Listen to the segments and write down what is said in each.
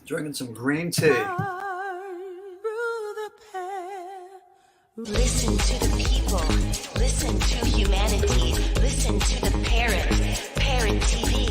Drinking some green tea. Listen to the people. Listen to humanity. Listen to the Parrot. Parrot TV.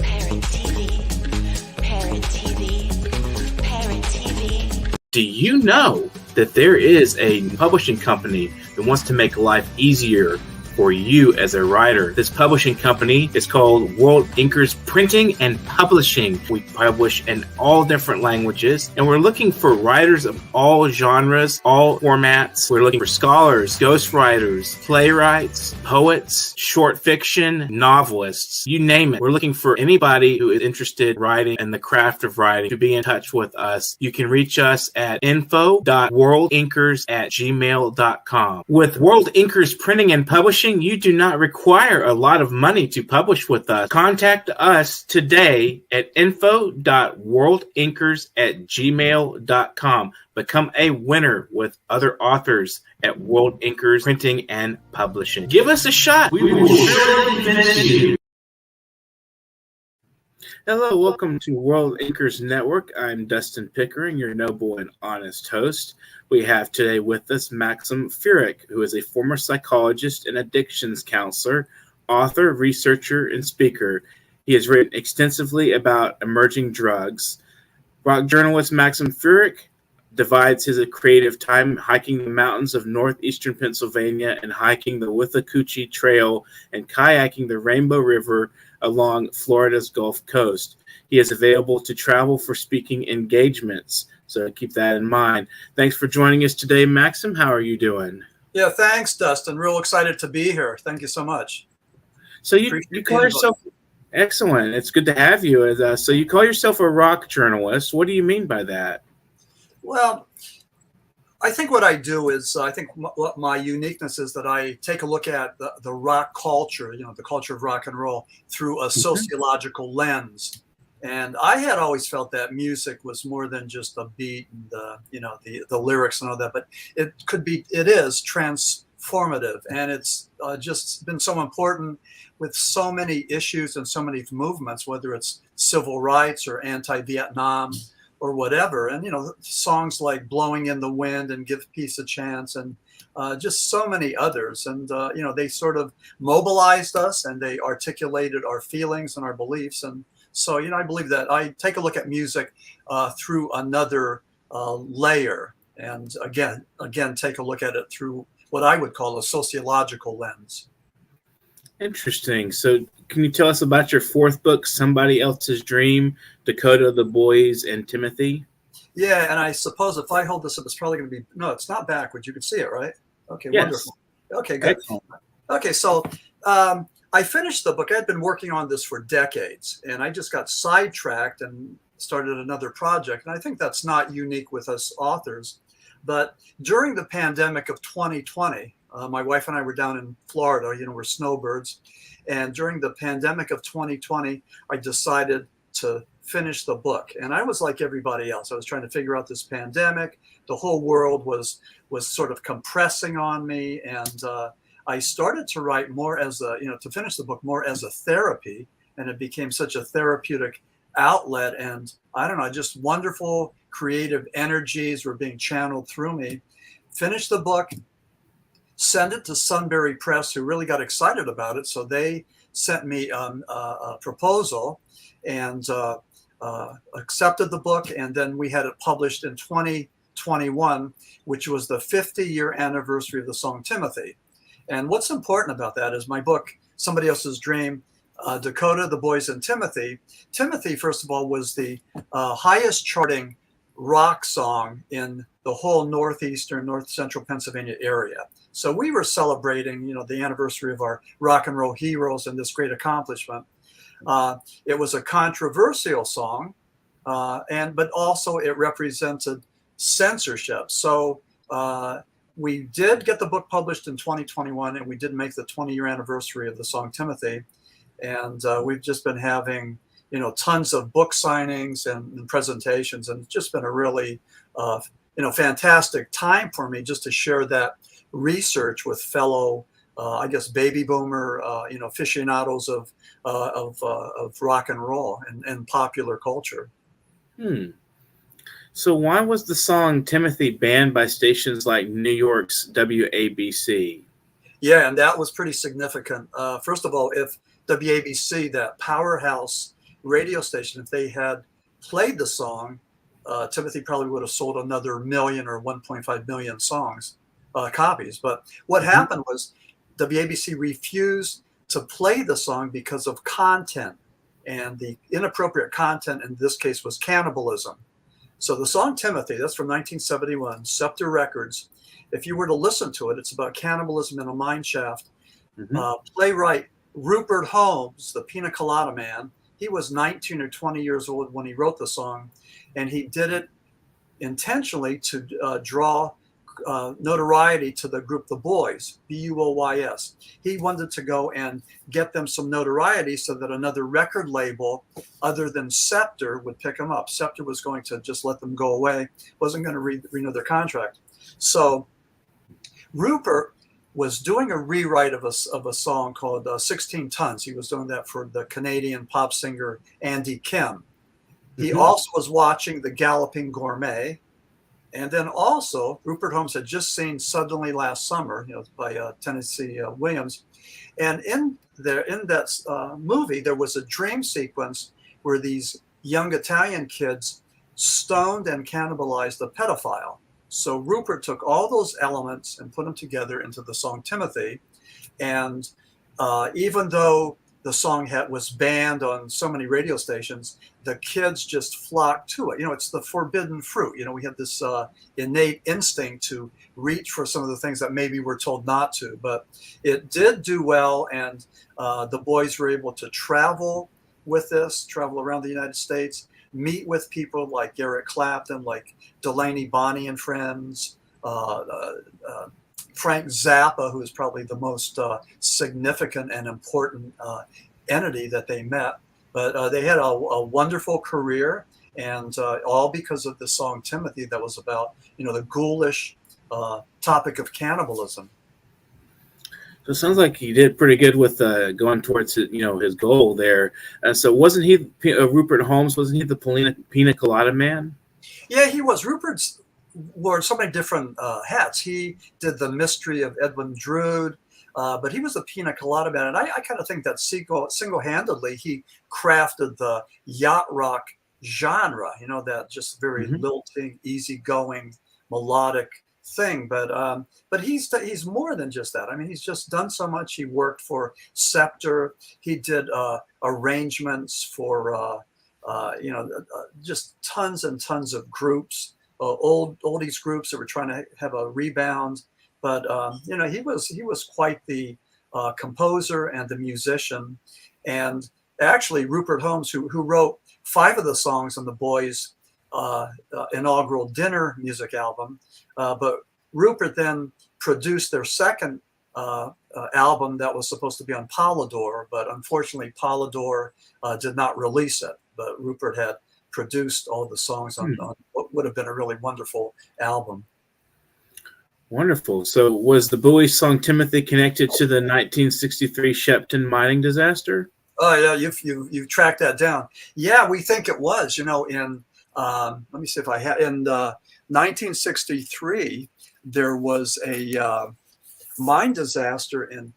Parrot TV. Parrot TV. Parrot TV. Do you know that there is a publishing company that wants to make life easier for you as a writer? This publishing company is called World Inkers Printing and Publishing. We publish in all different languages, and we're looking for writers of all genres, all formats. We're looking for scholars, ghostwriters, playwrights, poets, short fiction, novelists, you name it. We're looking for anybody who is interested in writing and the craft of writing to be in touch with us. You can reach us at info.worldinkers@gmail.com. With World Inkers Printing and Publishing, you do not require a lot of money to publish with us. Contact us today at info.worldinkers@gmail.com. Become a winner with other authors at World Inkers Printing and Publishing. Give us a shot. We will surely finish you. Hello, welcome to World Inkers Network. I'm Dustin Pickering, your noble and honest host. We have today with us Maxim Furek, who is a former psychologist and addictions counselor, author, researcher, and speaker. He has written extensively about emerging drugs. Rock journalist Maxim Furek divides his creative time hiking the mountains of northeastern Pennsylvania and hiking the Withlacoochee Trail and kayaking the Rainbow River along Florida's Gulf Coast. He is available to travel for speaking engagements, so keep that in mind. Thanks for joining us today, Maxim. How are you doing? Yeah, thanks, Dustin. Real excited to be here. Thank you so much. So you call yourself excellent. It's good to have you. So you call yourself a rock journalist. What do you mean by that? Well, I think what I do is what my uniqueness is that I take a look at the rock culture, the culture of rock and roll through a sociological lens. And I had always felt that music was more than just a beat and the lyrics and all that, but it is transformative, and it's just been so important with so many issues and so many movements, whether it's civil rights or anti-Vietnam or whatever. And, songs like Blowing in the Wind and Give Peace a Chance and just so many others. And, they sort of mobilized us and they articulated our feelings and our beliefs. And so, I believe that I take a look at music through another layer. And again, take a look at it through what I would call a sociological lens. Interesting. So can you tell us about your fourth book, Somebody Else's Dream, Dakota, the Boys, and Timothy? Yeah, and I suppose if I hold this up, it's probably going to be, no, it's not backwards. You can see it, right? Okay, yes. Wonderful. Okay, good. Excellent. Okay, so I finished the book. I'd been working on this for decades, and I just got sidetracked and started another project. And I think that's not unique with us authors. But during the pandemic of 2020, my wife and I were down in Florida, we're snowbirds. And during the pandemic of 2020, I decided to finish the book. And I was like everybody else. I was trying to figure out this pandemic. The whole world was sort of compressing on me. And I started to write more as to finish the book more as a therapy. And it became such a therapeutic outlet. And I don't know, just wonderful creative energies were being channeled through me. Finished the book, sent it to Sunbury Press, who really got excited about it. So they sent me a proposal and accepted the book. And then we had it published in 2021, which was the 50-year anniversary of the song Timothy. And what's important about that is my book, Somebody Else's Dream, Dakota, the Boys, and Timothy. Timothy, first of all, was the highest charting rock song in the whole northeastern, north central Pennsylvania area. So we were celebrating, the anniversary of our rock and roll heroes and this great accomplishment. It was a controversial song, but also it represented censorship. So we did get the book published in 2021, and we did make the 20-year anniversary of the song Timothy. And we've just been having, tons of book signings and presentations, and it's just been a really, fantastic time for me just to share that research with fellow, baby boomer, aficionados of rock and roll and popular culture. Hmm. So why was the song Timothy banned by stations like New York's WABC? Yeah, and that was pretty significant. First of all, if WABC, that powerhouse radio station, if they had played the song, Timothy probably would have sold another million or 1.5 million copies. But what happened was WABC refused to play the song because of content, and the inappropriate content in this case was cannibalism. So the song Timothy, that's from 1971, Scepter Records. If you were to listen to it, it's about cannibalism in a mine shaft. Playwright Rupert Holmes, the Pina Colada Man, he was 19 or 20 years old when he wrote the song, and he did it intentionally to draw notoriety to the group The Boys, Buoys. He wanted to go and get them some notoriety so that another record label other than Scepter would pick them up. Scepter was going to just let them go away, wasn't going to renew their contract. So Rupert was doing a rewrite of a song called 16 Tons. He was doing that for the Canadian pop singer Andy Kim. He also was watching The Galloping Gourmet. And then also, Rupert Holmes had just seen Suddenly Last Summer, by Tennessee Williams. And in that movie, there was a dream sequence where these young Italian kids stoned and cannibalized a pedophile. So Rupert took all those elements and put them together into the song Timothy. And even though the song was banned on so many radio stations, the kids just flocked to it. It's the forbidden fruit. We have this innate instinct to reach for some of the things that maybe we're told not to. But it did do well, and the boys were able to travel with this, travel around the United States, meet with people like Eric Clapton, like Delaney Bonnie and Friends, Frank Zappa, who is probably the most significant and important entity that they met. But they had a wonderful career, and all because of the song Timothy that was about, the ghoulish topic of cannibalism. So it sounds like he did pretty good with going towards his goal there. So wasn't he Rupert Holmes? Wasn't he the Pina Colada Man? Yeah, he was. Rupert's wore so many different hats. He did the Mystery of Edwin Drood, but he was the Pina Colada Man, and I kind of think that single-handedly he crafted the yacht rock genre. That just very lilting, easyggoing, melodic thing. But he's more than just that. I mean, he's just done so much. He worked for Scepter. He did arrangements for just tons and tons of groups, oldies groups that were trying to have a rebound. But he was quite the composer and the musician. And actually, Rupert Holmes, who wrote 5 of the songs on the Boys' inaugural Dinner music album, but Rupert then produced their second album that was supposed to be on Polydor, but unfortunately Polydor did not release it. But Rupert had produced all the songs on what would have been a really wonderful album. Wonderful. So was the Bowie song Timothy connected to the 1963 Shepton mining disaster? Oh yeah, you've tracked that down. Yeah, we think it was. In let me see if I had in 1963 there was a mine disaster in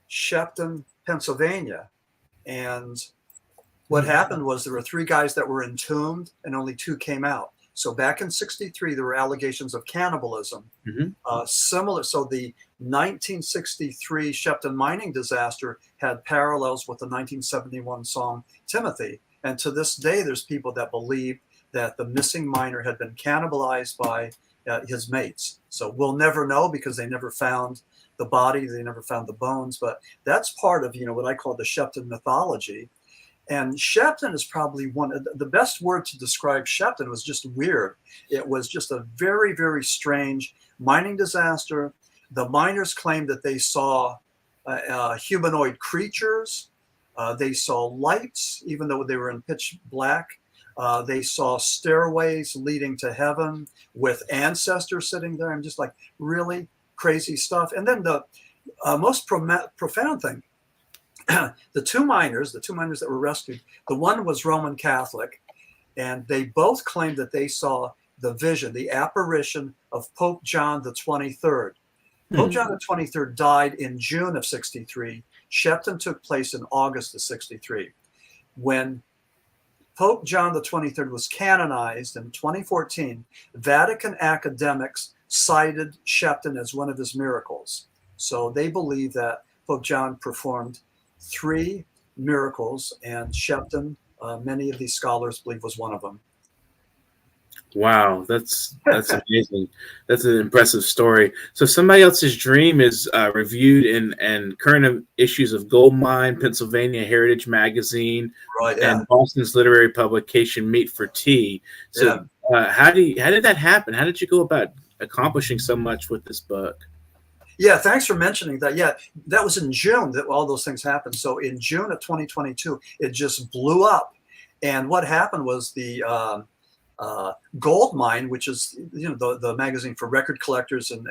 Shepton, Pennsylvania, and what happened was there were 3 guys that were entombed and only 2 came out. So back in 63, there were allegations of cannibalism. Similar. So the 1963 Shepton mining disaster had parallels with the 1971 song Timothy. And to this day, there's people that believe that the missing miner had been cannibalized by his mates. So we'll never know because they never found the body. They never found the bones. But that's part of, what I call the Shepton mythology. And Shepton is probably the best word to describe Shepton was just weird. It was just a very, very strange mining disaster. The miners claimed that they saw humanoid creatures. They saw lights, even though they were in pitch black. They saw stairways leading to heaven with ancestors sitting there, and just like really crazy stuff. And then the most profound thing, the two miners that were rescued, the one was Roman Catholic, and they both claimed that they saw the vision, the apparition of Pope John the 23rd. Pope John the 23rd died in June of 63. Shepton took place in August of 63. When Pope John the 23rd was canonized in 2014, Vatican academics cited Shepton as one of his miracles. So they believe that Pope John performed 3 miracles, and Shepton, many of these scholars believe, was one of them. Wow, that's amazing. That's an impressive story. So somebody else's dream is reviewed in current issues of Goldmine, Pennsylvania Heritage Magazine, Right, yeah. and Boston's literary publication Meat for Tea. So how did that happen? How did you go about accomplishing so much with this book? Yeah, thanks for mentioning that. Yeah, that was in June that all those things happened. So in June of 2022, it just blew up. And what happened was the Goldmine, which is the magazine for record collectors and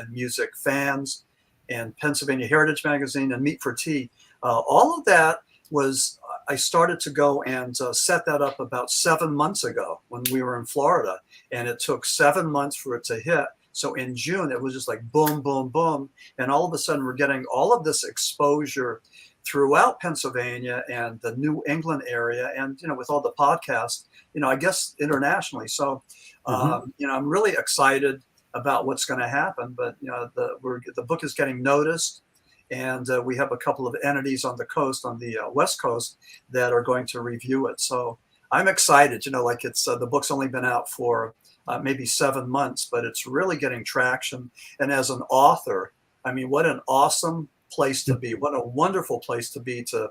music fans, and Pennsylvania Heritage Magazine and Meat for Tea, all of that was, I started to go and set that up about 7 months ago when we were in Florida, and it took 7 months for it to hit. So in June, it was just like boom, boom, boom. And all of a sudden, we're getting all of this exposure throughout Pennsylvania and the New England area. And, with all the podcasts, I guess internationally. So, I'm really excited about what's going to happen. But, the book is getting noticed. And we have a couple of entities on the coast, on the West Coast, that are going to review it. So I'm excited, it's the book's only been out for maybe 7 months, but it's really getting traction. And as an author, I mean, what an awesome place to be. What a wonderful place to be, to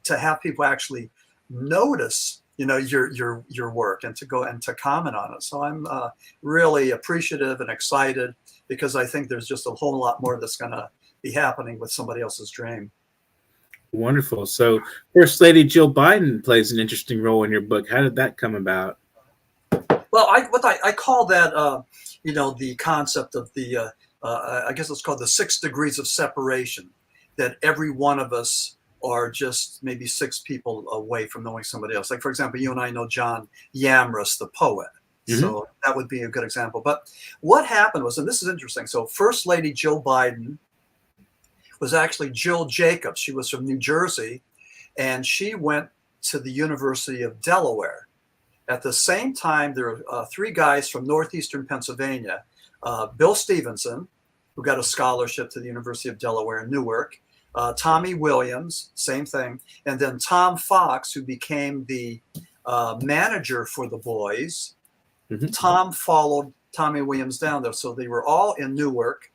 have people actually notice, your work, and to go and to comment on it. So I'm really appreciative and excited, because I think there's just a whole lot more that's going to be happening with somebody else's dream. Wonderful. So First Lady Jill Biden plays an interesting role in your book. How did that come about? Well, I call that, the concept of the, I guess it's called the 6 degrees of separation, that every one of us are just maybe 6 people away from knowing somebody else. Like, for example, you and I know John Yamrus, the poet. Mm-hmm. So that would be a good example. But what happened was, and this is interesting. So First Lady Jill Biden was actually Jill Jacobs. She was from New Jersey, and she went to the University of Delaware. At the same time, there are 3 guys from northeastern Pennsylvania, Bill Stevenson, who got a scholarship to the University of Delaware in Newark, Tommy Williams, same thing, and then Tom Fox, who became the manager for the boys. Mm-hmm. Tom followed Tommy Williams down there, so they were all in Newark.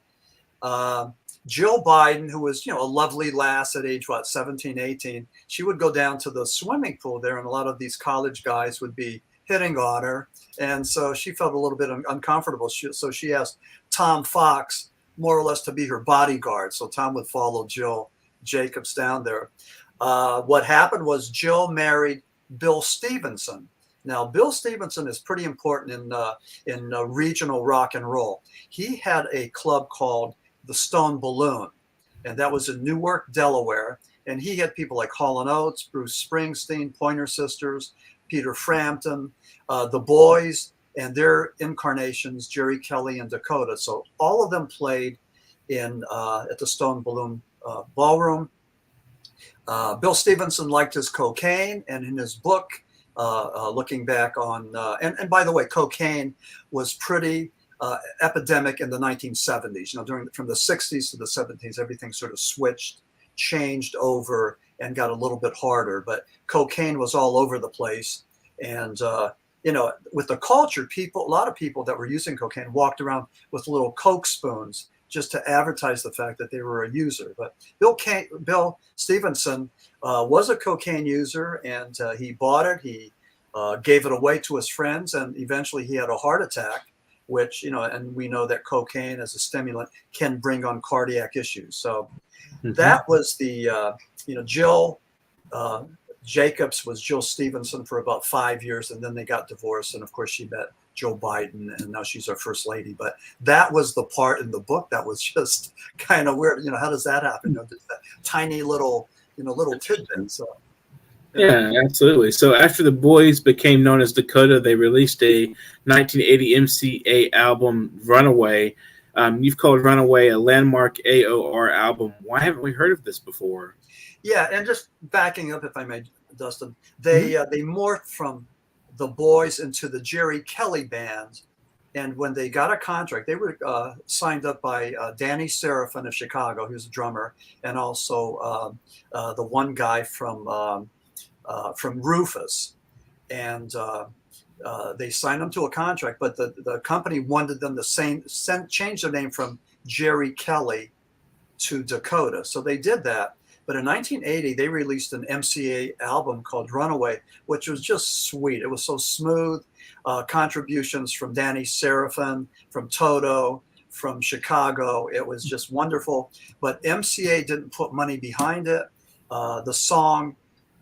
Jill Biden, who was, a lovely lass at age, 17, 18, she would go down to the swimming pool there, and a lot of these college guys would be hitting on her. And so she felt a little bit uncomfortable. So she asked Tom Fox, more or less, to be her bodyguard. So Tom would follow Jill Jacobs down there. What happened was Jill married Bill Stevenson. Now, Bill Stevenson is pretty important in regional rock and roll. He had a club called the Stone Balloon, and that was in Newark, Delaware. And he had people like Hall & Oates, Bruce Springsteen, Pointer Sisters, Peter Frampton, the Boys, and their incarnations, Jerry Kelly and Dakota. So all of them played in at the Stone Balloon Ballroom. Bill Stevenson liked his cocaine, and in his book, looking back on, and by the way, cocaine was pretty epidemic in the 1970s. From the 60s to the 70s, everything sort of switched, changed over, and got a little bit harder. But cocaine was all over the place, and with the culture, a lot of people that were using cocaine walked around with little Coke spoons just to advertise the fact that they were a user. But Bill Stevenson was a cocaine user, and he bought it. He gave it away to his friends, and eventually he had a heart attack, which, and we know that cocaine as a stimulant can bring on cardiac issues. So that was the, Jill Jacobs was Jill Stevenson for about 5 years, and then they got divorced. And of course, she met Joe Biden, and now she's our first lady. But that was the part in the book that was just kind of weird. How does that happen? Just that tiny little, little tidbit. So. Yeah, absolutely. So after the boys became known as Dakota, they released a 1980 MCA album, Runaway. You've called Runaway a landmark AOR album. Why haven't we heard of this before? Yeah, and just backing up, if I may, Dustin, they morphed from the boys into the Jerry Kelly Band. And when they got a contract, they were signed up by Danny Seraphin of Chicago, who's a drummer, and also the one guy from Rufus. And they signed them to a contract, but the company wanted them to change their name from Jerry Kelly to Dakota. So they did that. But in 1980, they released an MCA album called Runaway, which was just sweet. It was so smooth. Contributions from Danny Seraphin, from Toto, from Chicago. It was just wonderful. But MCA didn't put money behind it. The song,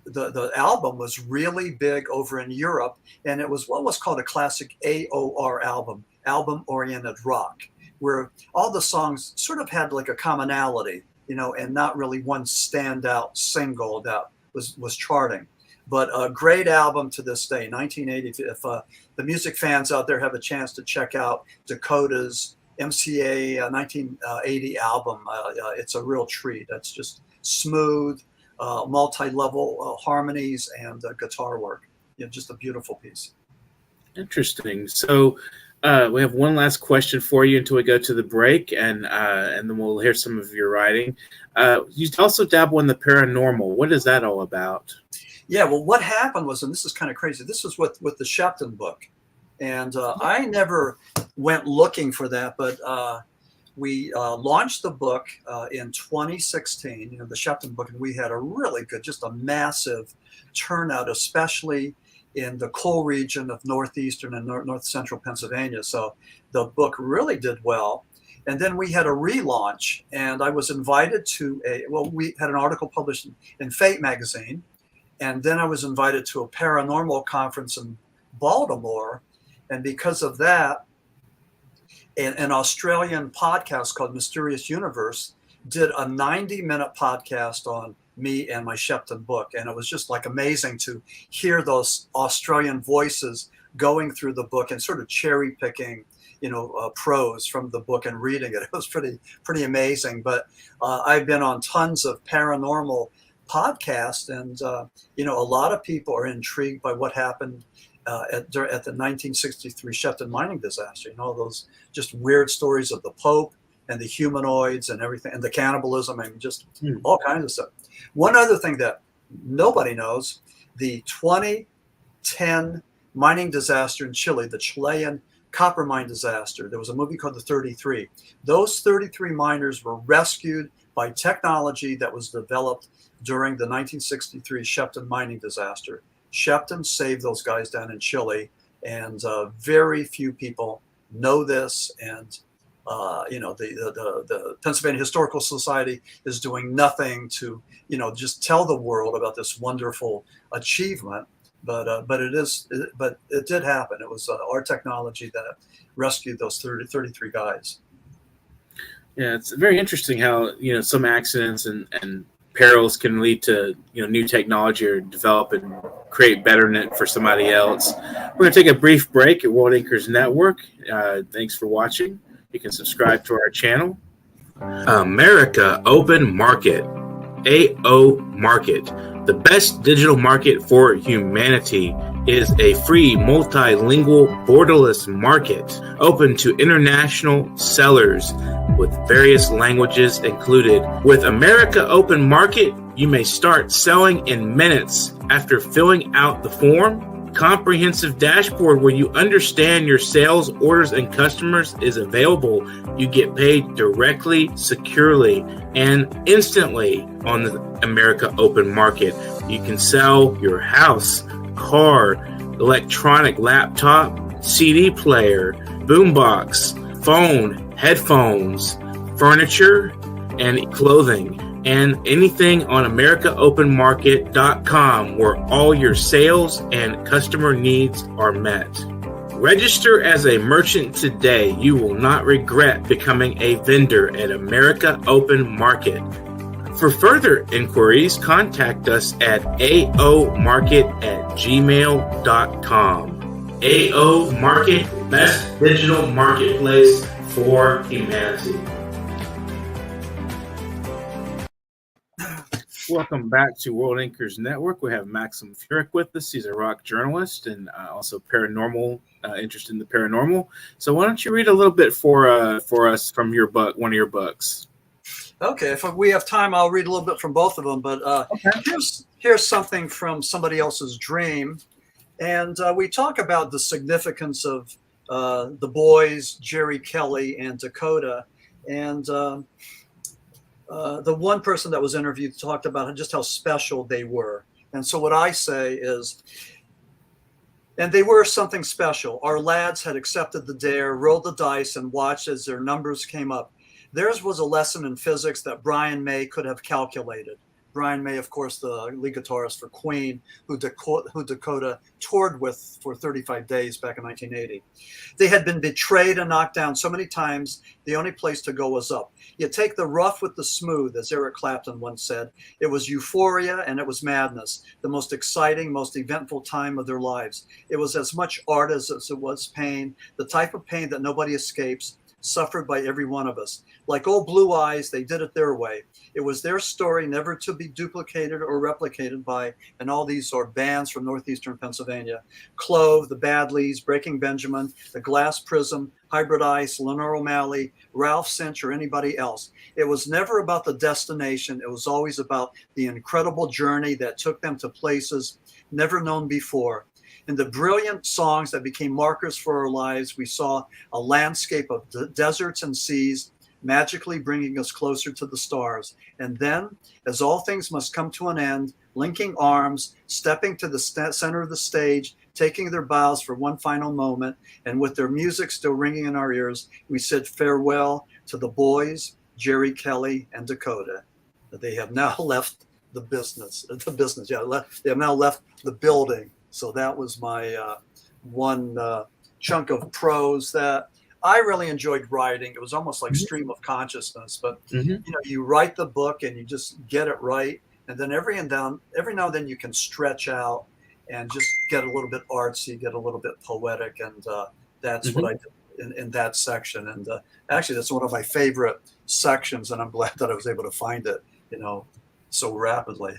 the album was really big over in Europe, and it was what was called a classic AOR album, album-oriented rock, where all the songs sort of had like a commonality, and not really one standout single that was charting. But a great album to this day, 1980. If the music fans out there have a chance to check out Dakota's MCA 1980 album, it's a real treat. That's just smooth, multi-level harmonies and guitar work. Just a beautiful piece. Interesting. So we have one last question for you until we go to the break, and then we'll hear some of your writing. You also dabble in the paranormal. What is that all about? Yeah, well, what happened was, and this is kind of crazy, this was with the Shepton book. And I never went looking for that, but we launched the book in 2016, the Shepton book, and we had a really good, just a massive turnout, especially in the coal region of northeastern and north central Pennsylvania. So the book really did well. And then we had a relaunch, and I was invited to we had an article published in Fate magazine. And then I was invited to a paranormal conference in Baltimore. And because of that, an Australian podcast called Mysterious Universe did a 90-minute podcast on me and my Shepton book. And it was just like amazing to hear those Australian voices going through the book and sort of cherry picking, prose from the book and reading it. It was pretty amazing. But I've been on tons of paranormal podcasts, and a lot of people are intrigued by what happened at the 1963 Shepton mining disaster. Those just weird stories of the Pope and the humanoids and everything, and the cannibalism, and just all kinds of stuff. One other thing that nobody knows, the 2010 mining disaster in Chile, the Chilean copper mine disaster, there was a movie called The 33. Those 33 miners were rescued by technology that was developed during the 1963 Shepton mining disaster. Shepton saved those guys down in Chile, and very few people know this. And the Pennsylvania Historical Society is doing nothing to just tell the world about this wonderful achievement. But it did happen. It was our technology that rescued those 33 guys. Yeah, it's very interesting how some accidents and perils can lead to new technology or develop and create betterment for somebody else. We're going to take a brief break at World Anchors Network. Thanks for watching. You can subscribe to our channel. America Open Market, AO Market, the best digital market for humanity, is a free multilingual borderless market open to international sellers with various languages included. With America Open Market, you may start selling in minutes after filling out the form. Comprehensive dashboard where you understand your sales, orders, and customers is available. You get paid directly, securely, and instantly on the America Open Market. You can sell your house, car, electronic laptop, CD player, boombox, phone, headphones, furniture, and clothing, and anything on AmericaOpenMarket.com, where all your sales and customer needs are met. Register as a merchant today. You will not regret becoming a vendor at America Open Market. For further inquiries, contact us at aomarket@gmail.com. AO Market, best digital marketplace for humanity. Welcome back to World Anchors Network. We have Maxim Furek with us. He's a rock journalist and also paranormal, interested in the paranormal. So why don't you read a little bit for us from your book, one of your books? Okay, if we have time, I'll read a little bit from both of them. But Okay. here's something from somebody else's dream. And we talk about the significance of the boys, Jerry Kelly and Dakota. And the one person that was interviewed talked about just how special they were. And so what I say is, and they were something special. Our lads had accepted the dare, rolled the dice, and watched as their numbers came up. Theirs was a lesson in physics that Brian May could have calculated. Brian May, of course, the lead guitarist for Queen, who Dakota toured with for 35 days back in 1980. They had been betrayed and knocked down so many times, the only place to go was up. You take the rough with the smooth, as Eric Clapton once said. It was euphoria and it was madness, the most exciting, most eventful time of their lives. It was as much art as it was pain, the type of pain that nobody escapes, suffered by every one of us. Like old Blue Eyes, they did it their way. It was their story, never to be duplicated or replicated by, and all these are bands from northeastern Pennsylvania. Clove, the Badleys, Breaking Benjamin, the Glass Prism, Hybrid Ice, Lenore O'Malley, Ralph Cinch, or anybody else. It was never about the destination. It was always about the incredible journey that took them to places never known before. In the brilliant songs that became markers for our lives, we saw a landscape of deserts and seas, magically bringing us closer to the stars. And then, as all things must come to an end, linking arms, stepping to the center of the stage, taking their bows for one final moment, and with their music still ringing in our ears, we said farewell to the boys, Jerry Kelly and Dakota. They have now left the business. They have now left the building. So that was my one chunk of prose that I really enjoyed writing. It was almost like stream of consciousness, but you write the book and you just get it right. And then every now and then you can stretch out and just get a little bit artsy, get a little bit poetic. And that's what I did in that section. And actually that's one of my favorite sections. And I'm glad that I was able to find it, so rapidly.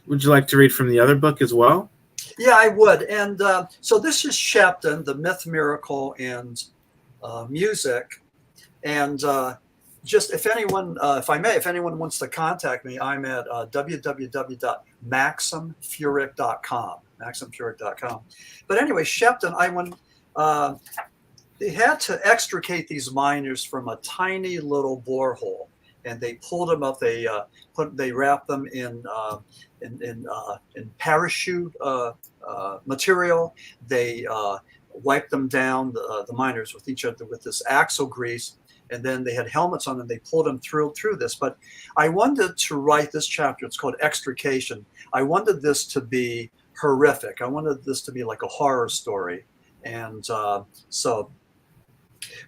Would you like to read from the other book as well? Yeah, I would. And so this is Shepton, the Myth, Miracle, and Music. And just if anyone wants to contact me, I'm at www.maximfurek.com. Maximfurek.com. But anyway, Shepton, they had to extricate these miners from a tiny little borehole. And they pulled them up. They wrapped them in parachute material. They wiped them down, the miners, with each other with this axle grease, and then they had helmets on, and they pulled them through this. But I wanted to write this chapter. It's called Extrication. I wanted this to be horrific. I wanted this to be like a horror story, and so.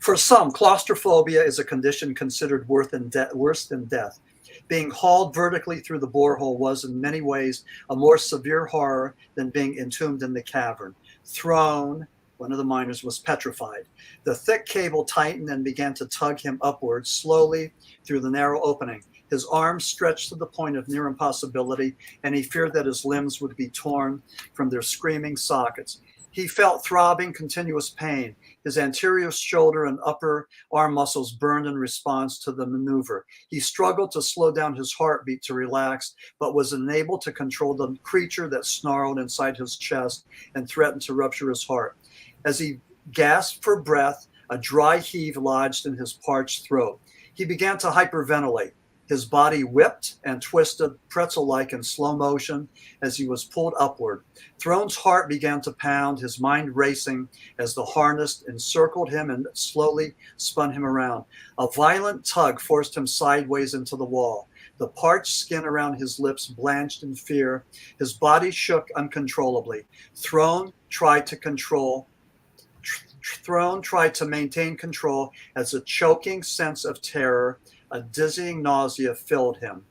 For some, claustrophobia is a condition considered worse than death. Being hauled vertically through the borehole was in many ways a more severe horror than being entombed in the cavern. Throne, one of the miners, was petrified. The thick cable tightened and began to tug him upwards slowly through the narrow opening. His arms stretched to the point of near impossibility, and he feared that his limbs would be torn from their screaming sockets. He felt throbbing, continuous pain. His anterior shoulder and upper arm muscles burned in response to the maneuver. He struggled to slow down his heartbeat to relax, but was unable to control the creature that snarled inside his chest and threatened to rupture his heart. As he gasped for breath, a dry heave lodged in his parched throat. He began to hyperventilate. His body whipped and twisted pretzel-like in slow motion as he was pulled upward. Throne's heart began to pound, his mind racing as the harness encircled him and slowly spun him around. A violent tug forced him sideways into the wall. The parched skin around his lips blanched in fear. His body shook uncontrollably. Throne tried to maintain control as a choking sense of terror A dizzying nausea filled him.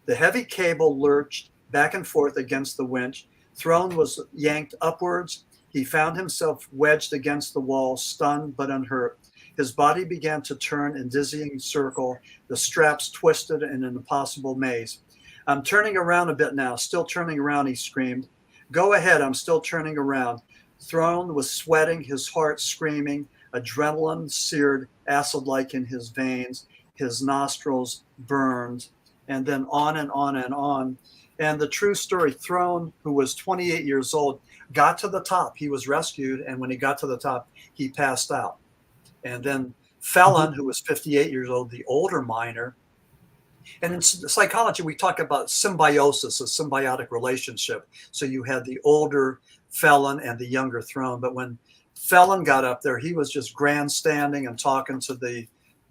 The heavy cable lurched back and forth against the winch. Throne was yanked upwards. He found himself wedged against the wall, stunned but unhurt. His body began to turn in dizzying circle. The straps twisted in an impossible maze. I'm turning around a bit now, still turning around, he screamed. Go ahead, I'm still turning around. Throne was sweating, his heart screaming, adrenaline seared acid-like in his veins, his nostrils burned, and then on and on and on. And the true story, Throne, who was 28 years old, got to the top. He was rescued, and when he got to the top, he passed out. And then Felon, who was 58 years old, the older miner. And in psychology, we talk about symbiosis, a symbiotic relationship. So you had the older Felon and the younger Throne. But when Felon got up there, he was just grandstanding and talking to the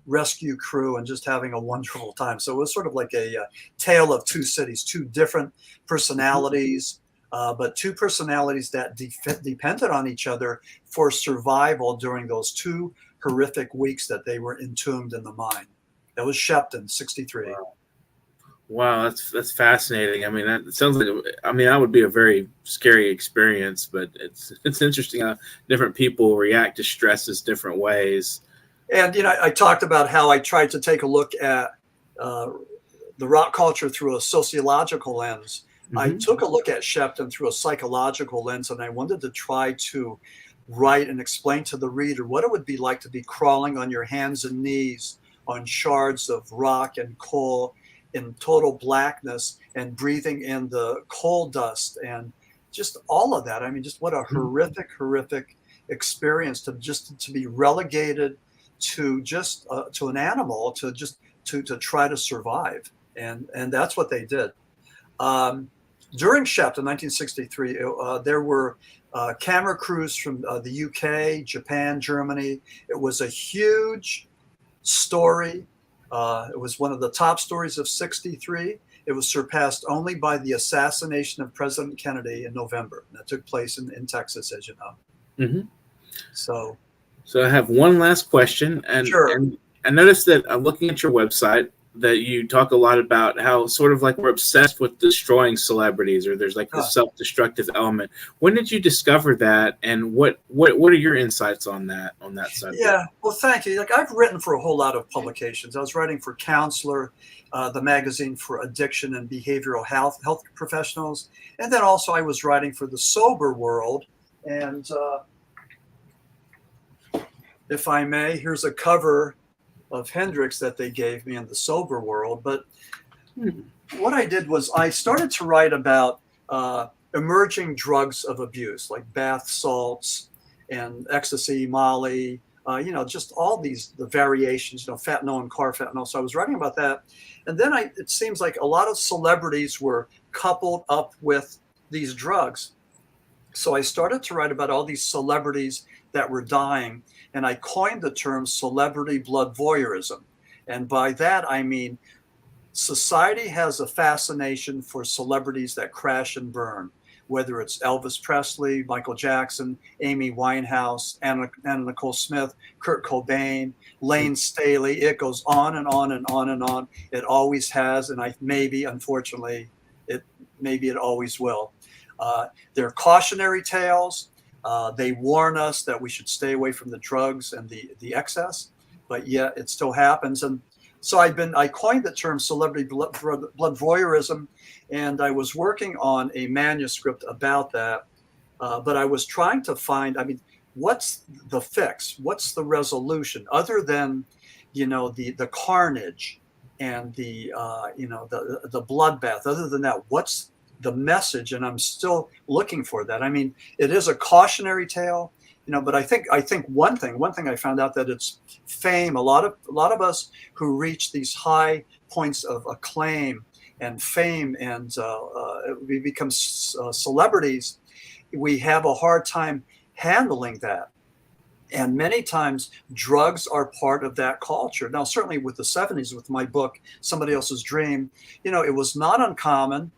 rescue crew and just having a wonderful time. So it was sort of like a tale of two cities, two different personalities, but two personalities that depended on each other for survival during those 2 horrific weeks that they were entombed in the mine. That was Shepton, 63. Wow, that's fascinating. I mean, that sounds like that would be a very scary experience, but it's interesting how different people react to stresses different ways. And I talked about how I tried to take a look at the rock culture through a sociological lens. Mm-hmm. I took a look at Shepton through a psychological lens, and I wanted to try to write and explain to the reader what it would be like to be crawling on your hands and knees on shards of rock and coal in total blackness and breathing in the coal dust and just all of that. I mean, just what a horrific experience to be relegated to just to an animal to try to survive. And that's what they did. During Shepton, 1963, there were camera crews from the UK, Japan, Germany. It was a huge story. It was one of the top stories of 63. It was surpassed only by the assassination of President Kennedy in November. That took place in Texas, as you know. Mm-hmm. So I have one last question. And, sure. And I noticed that I'm looking at your website that you talk a lot about how sort of like we're obsessed with destroying celebrities, or there's like the self-destructive element. When did you discover that, and what are your insights on that subject? Yeah, well, thank you. Like, I've written for a whole lot of publications. I was writing for Counselor, the magazine for addiction and behavioral health professionals, and then also I was writing for the Sober World. And if I may, here's a cover of Hendrix that they gave me in the Sober World. But what I did was I started to write about emerging drugs of abuse, like bath salts and ecstasy, Molly, just all the variations, fentanyl and carfentanil. So I was writing about that. And then it seems like a lot of celebrities were coupled up with these drugs. So I started to write about all these celebrities that were dying. And I coined the term celebrity blood voyeurism. And by that, I mean, society has a fascination for celebrities that crash and burn, whether it's Elvis Presley, Michael Jackson, Amy Winehouse, Anna Nicole Smith, Kurt Cobain, Lane Staley. It goes on and on and on and on. It always has. And unfortunately, it always will. They're cautionary tales. They warn us that we should stay away from the drugs and the excess, but yet it still happens. And so I coined the term celebrity blood voyeurism, and I was working on a manuscript about that. But I was trying to find, what's the fix? What's the resolution other than, the carnage and the bloodbath? Other than that, what's the message? And I'm still looking for that. It is a cautionary tale, but I think one thing I found out that it's fame. A lot of us who reach these high points of acclaim and fame, and we become celebrities, we have a hard time handling that. And many times drugs are part of that culture. Now, certainly with the 70s, with my book, Somebody Else's Dream, it was not uncommon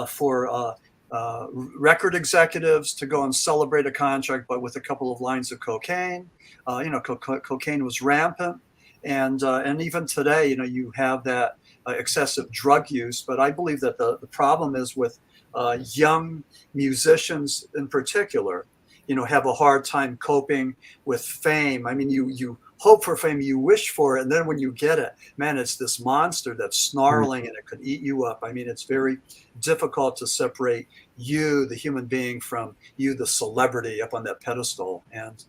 for record executives to go and celebrate a contract, but with a couple of lines of cocaine. Cocaine was rampant. And even today, you have that excessive drug use. But I believe that the problem is with young musicians in particular, have a hard time coping with fame. I mean, you hope for fame, you wish for it, and then when you get it, man, it's this monster that's snarling and it could eat you up. I mean, it's very difficult to separate you, the human being, from you, the celebrity, up on that pedestal. And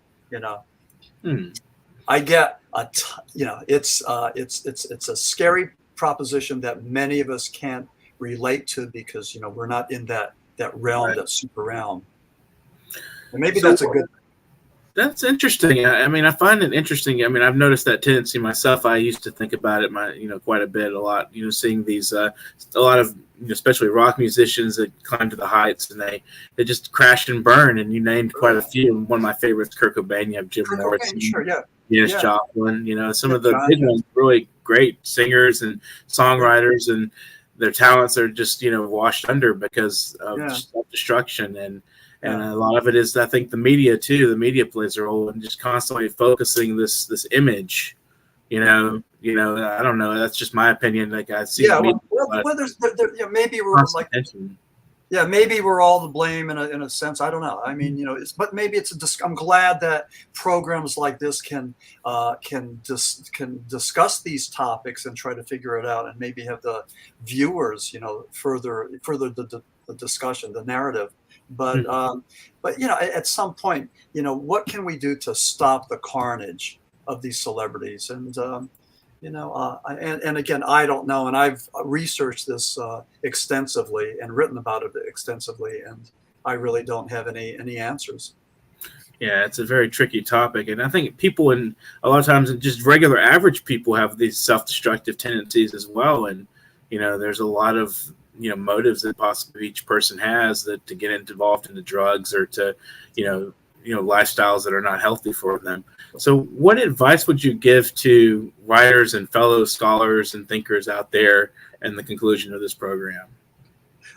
I get it's a scary proposition that many of us can't relate to because we're not in that realm, right, that super realm. And maybe that's a good. That's interesting. I mean, I find it interesting. I mean, I've noticed that tendency myself. I used to think about it, quite a bit, a lot. Seeing these, a lot of, especially rock musicians that climb to the heights and they just crash and burn. And you named quite a few. One of my favorites, Kurt Cobain. You have Jim Morrison, sure, yeah. Janis Joplin. Some of the big ones, really great singers and songwriters, and their talents are just washed under because of self-destruction. And a lot of it is, I think, the media too. The media plays a role in just constantly focusing this image. I don't know. That's just my opinion. Like I see. Yeah. Maybe we're like. Yeah, maybe we're all to blame in a sense. I don't know. I mean, but maybe I'm glad that programs like this can discuss these topics and try to figure it out, and maybe have the viewers, further the discussion, the narrative. But at some point, what can we do to stop the carnage of these celebrities? And and again, I don't know. And I've researched this extensively and written about it extensively, and I really don't have any answers. Yeah, it's a very tricky topic, and I think people, and a lot of times, just regular average people, have these self-destructive tendencies as well. And there's a lot of motives that possibly each person has to get involved in the drugs or to, lifestyles that are not healthy for them. So what advice would you give to writers and fellow scholars and thinkers out there in the conclusion of this program?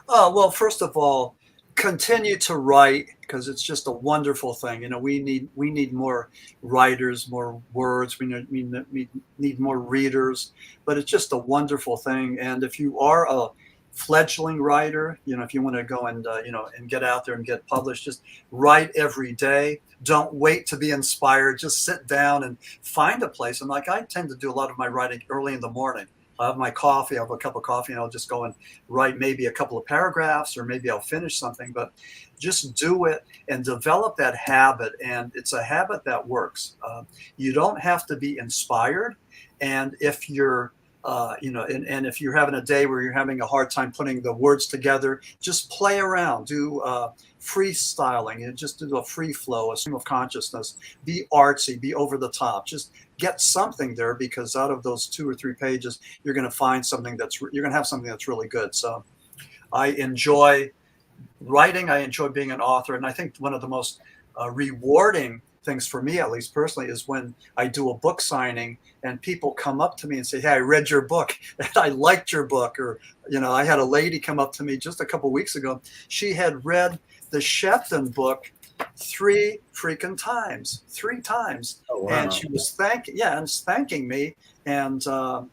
Well, first of all, continue to write, because it's just a wonderful thing. We need more writers, more words. We need more readers, but it's just a wonderful thing. And if you are a fledgling writer, if you want to go and and get out there and get published, just write every day. Don't wait to be inspired. Just sit down and find a place. And like I tend to do a lot of my writing early in the morning. I'll have my coffee, I'll have a cup of coffee, and I'll just go and write maybe a couple of paragraphs, or maybe I'll finish something. But just do it and develop that habit. And it's a habit that works. You don't have to be inspired. And if you're and if you're having a day where you're having a hard time putting the words together, just play around, do freestyling, and just do a free flow, a stream of consciousness. Be artsy, be over the top. Just get something there, because out of those 2 or 3 pages, you're going to find something you're going to have something that's really good. So I enjoy writing. I enjoy being an author. And I think one of the most rewarding things for me, at least personally, is when I do a book signing and people come up to me and say, "Hey, I read your book and I liked your book." Or, I had a lady come up to me just a couple of weeks ago. She had read the Shepton book 3 times. Oh, wow. And she was thanking me. And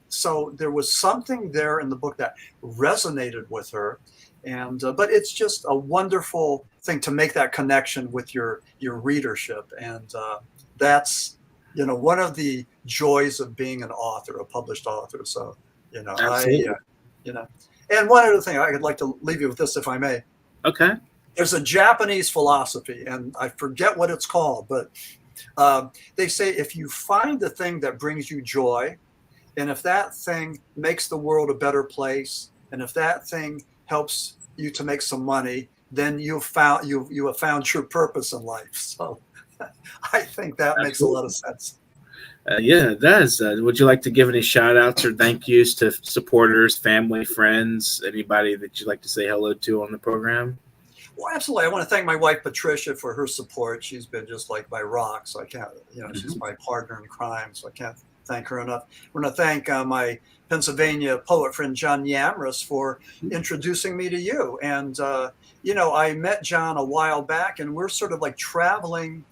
so there was something there in the book that resonated with her. And but it's just a wonderful thing to make that connection with your readership, and that's one of the joys of being an author, a published author. So Absolutely. And one other thing, I'd like to leave you with this, if I may. Okay. There's a Japanese philosophy, and I forget what it's called, but they say if you find the thing that brings you joy, and if that thing makes the world a better place, and if that thing helps you to make some money, then you have found your purpose in life. So I think that makes a lot of sense. Yeah, it does. Would you like to give any shout outs or thank yous to supporters, family, friends, anybody that you'd like to say hello to on the program? Well, absolutely. I want to thank my wife, Patricia, for her support. She's been just like my rock. So I can't, she's my partner in crime. So I can't thank her enough. I want to thank my Pennsylvania poet friend, John Yamris, for introducing me to you. And, I met John a while back, and we're sort of like traveling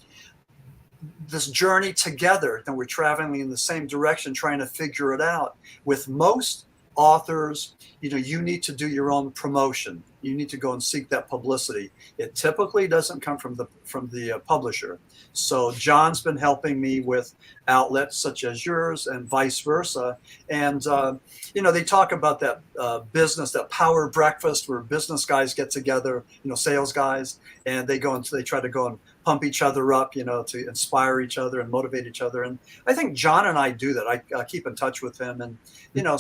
this journey together, then we're traveling in the same direction, trying to figure it out. With most authors, you need to do your own promotion. You need to go and seek that publicity. It typically doesn't come from the publisher. So John's been helping me with outlets such as yours and vice versa. And, they talk about that business, that power breakfast where business guys get together, sales guys, and they try to go and pump each other up, to inspire each other and motivate each other. And I think John and I do that. I keep in touch with him. And,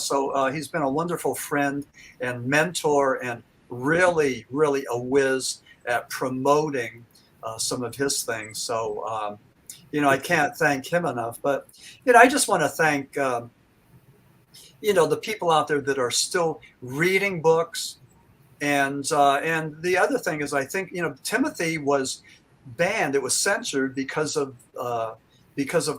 so he's been a wonderful friend and mentor, and really, really a whiz at promoting some of his things. So, I can't thank him enough. But, I just want to thank, the people out there that are still reading books. And the other thing is, I think, Timothy was banned. It was censored because of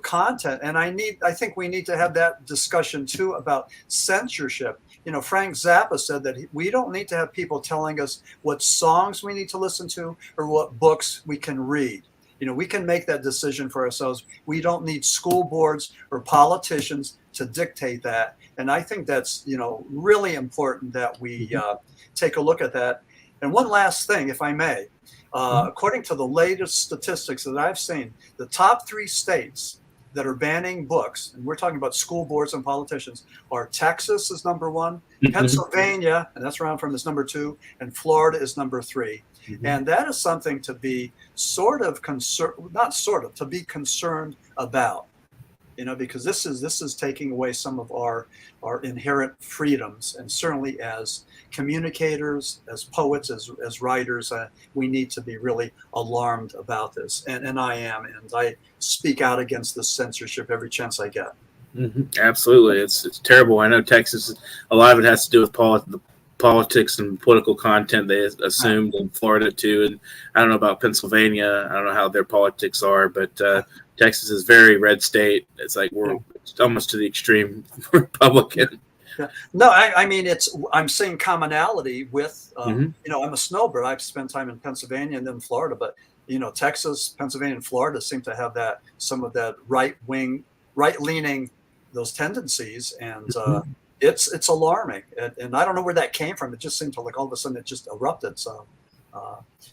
content. And I think we need to have that discussion too about censorship. Frank Zappa said that we don't need to have people telling us what songs we need to listen to or what books we can read. We can make that decision for ourselves. We don't need school boards or politicians to dictate that. And I think that's, really important that we take a look at that. And one last thing, if I may, according to the latest statistics that I've seen, the top 3 states that are banning books, and we're talking about school boards and politicians, are Texas is number 1, Pennsylvania, and that's where I'm from, is number 2, and Florida is number 3. And that is something to be to be concerned about, because this is taking away some of our inherent freedoms. And certainly as communicators, as poets, as writers, we need to be really alarmed about this. And I am, and I speak out against this censorship every chance I get. Absolutely. It's terrible. I know Texas, a lot of it has to do with politics and political content they assumed, in Florida too. And I don't know about Pennsylvania. I don't know how their politics are, but Texas is very red state. It's like we're almost to the extreme Republican. Yeah. No, I mean, I'm seeing commonality with, I'm a snowbird. I've spent time in Pennsylvania and then Florida, but, Texas, Pennsylvania, and Florida seem to have some of that right-leaning, those tendencies. And it's alarming. And I don't know where that came from. It just seemed to all of a sudden it just erupted. So,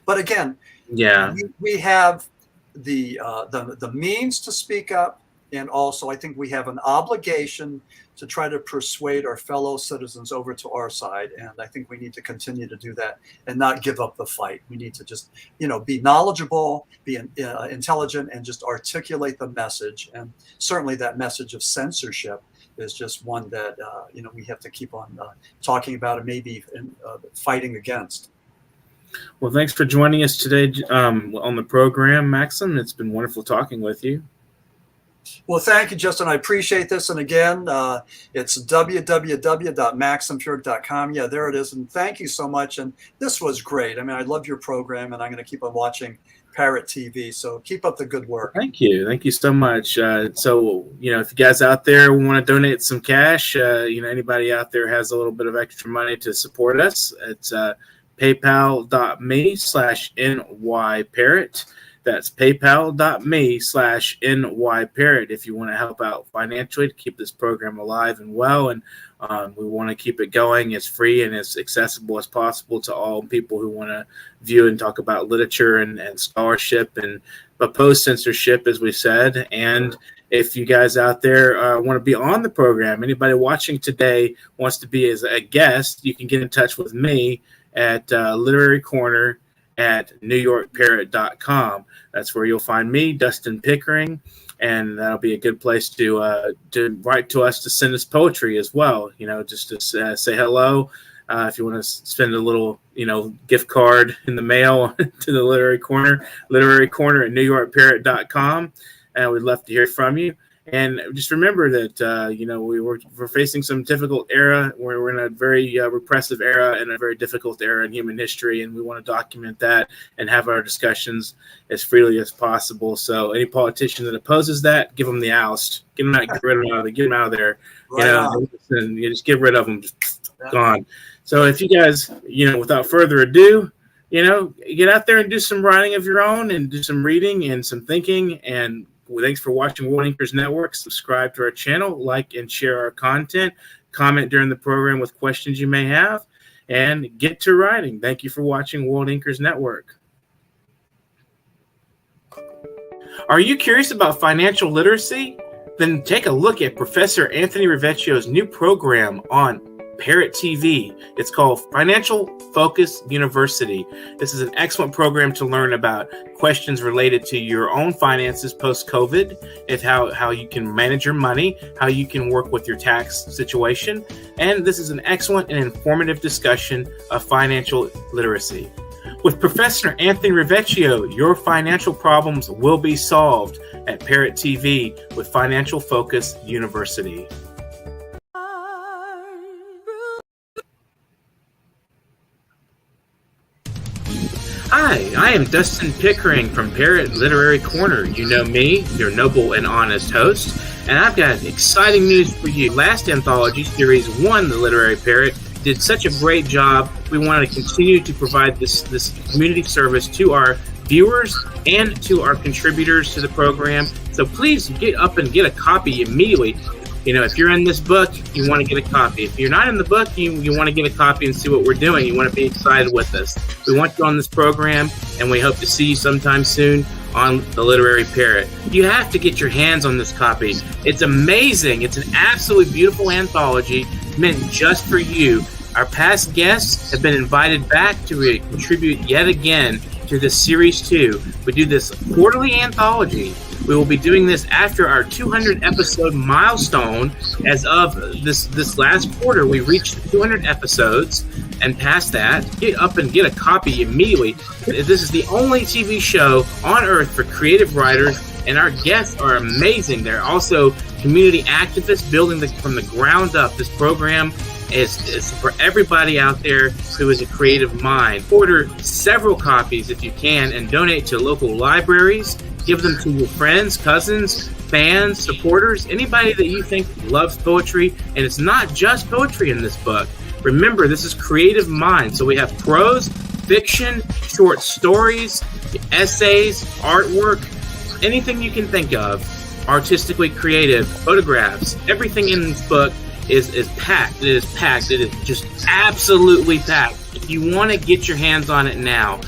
but again, we have the means to speak up. And also, I think we have an obligation to try to persuade our fellow citizens over to our side. And I think we need to continue to do that and not give up the fight. We need to just, be knowledgeable, be intelligent, and just articulate the message. And certainly that message of censorship is just one that, we have to keep on talking about and maybe fighting against. Well, thanks for joining us today on the program, Maxim. It's been wonderful talking with you. Well, thank you, Justin. I appreciate this. And again, it's www.maximfurek.com. Yeah, there it is. And thank you so much. And this was great. I mean, I love your program, and I'm going to keep on watching Parrot TV. So keep up the good work. Thank you. Thank you so much. So, if you guys out there want to donate some cash, anybody out there has a little bit of extra money to support us, it's paypal.me/nyparrot. That's paypal.me/nyparrot if you want to help out financially to keep this program alive and well. And we want to keep it going as free and as accessible as possible to all people who want to view and talk about literature and scholarship and oppose censorship, as we said. And if you guys out there want to be on the program, anybody watching today wants to be as a guest, you can get in touch with me at Literary Corner at NewYorkParrot.com. That's where you'll find me, Dustin Pickering, and that'll be a good place to write to us, to send us poetry as well. Just to say hello. If you want to spend a little, gift card in the mail to the Literary Corner at NewYorkParrot.com, and we'd love to hear from you. And just remember that, we're facing some difficult era. We're in a very repressive era and a very difficult era in human history, and we want to document that and have our discussions as freely as possible. So any politician that opposes that, give them the oust. Get them out, get them out of there. Right And you just get rid of them, just gone. So if you guys, without further ado, get out there and do some writing of your own and do some reading and some thinking and Thanks for watching World Inkers Network. Subscribe to our channel, like and share our content, comment during the program with questions you may have, and get to writing. Thank you for watching World Inkers Network. Are you curious about financial literacy? Then take a look at Professor Anthony Rivecchio's new program on Parrot TV. It's called Financial Focus University. This is an excellent program to learn about questions related to your own finances post-COVID, and how you can manage your money, how you can work with your tax situation. And this is an excellent and informative discussion of financial literacy. With Professor Anthony Rivecchio, your financial problems will be solved at Parrot TV with Financial Focus University. Hi, I am Dustin Pickering from Parrot Literary Corner. You know me, your noble and honest host, and I've got exciting news for you. Last anthology, Series 1, The Literary Parrot, did such a great job. We wanted to continue to provide this community service to our viewers and to our contributors to the program. So please get up and get a copy immediately. You know, if you're in this book, you want to get a copy. If you're not in the book, you want to get a copy and see what we're doing. You want to be excited with us. We want you on this program, and we hope to see you sometime soon on The Literary Parrot. You have to get your hands on this copy. It's amazing. It's an absolutely beautiful anthology meant just for you. Our past guests have been invited back to contribute yet again to this Series 2. We do this quarterly anthology. We will be doing this after our 200 episode milestone. As of this last quarter, we reached 200 episodes, and past that, get up and get a copy immediately. This is the only TV show on earth for creative writers, and our guests are amazing. They're also community activists building from the ground up. This program is for everybody out there who is a creative mind. Order several copies if you can and donate to local libraries. Give them to your friends, cousins, fans, supporters, anybody that you think loves poetry. And it's not just poetry in this book. Remember, this is creative mind. So we have prose, fiction, short stories, essays, artwork, anything you can think of, artistically creative, photographs. Everything in this book is packed. It is packed. It is just absolutely packed. If you want to get your hands on it now,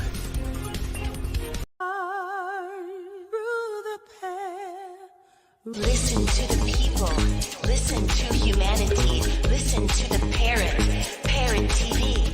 listen to the people, listen to humanity, listen to the Parrot, Parrot TV.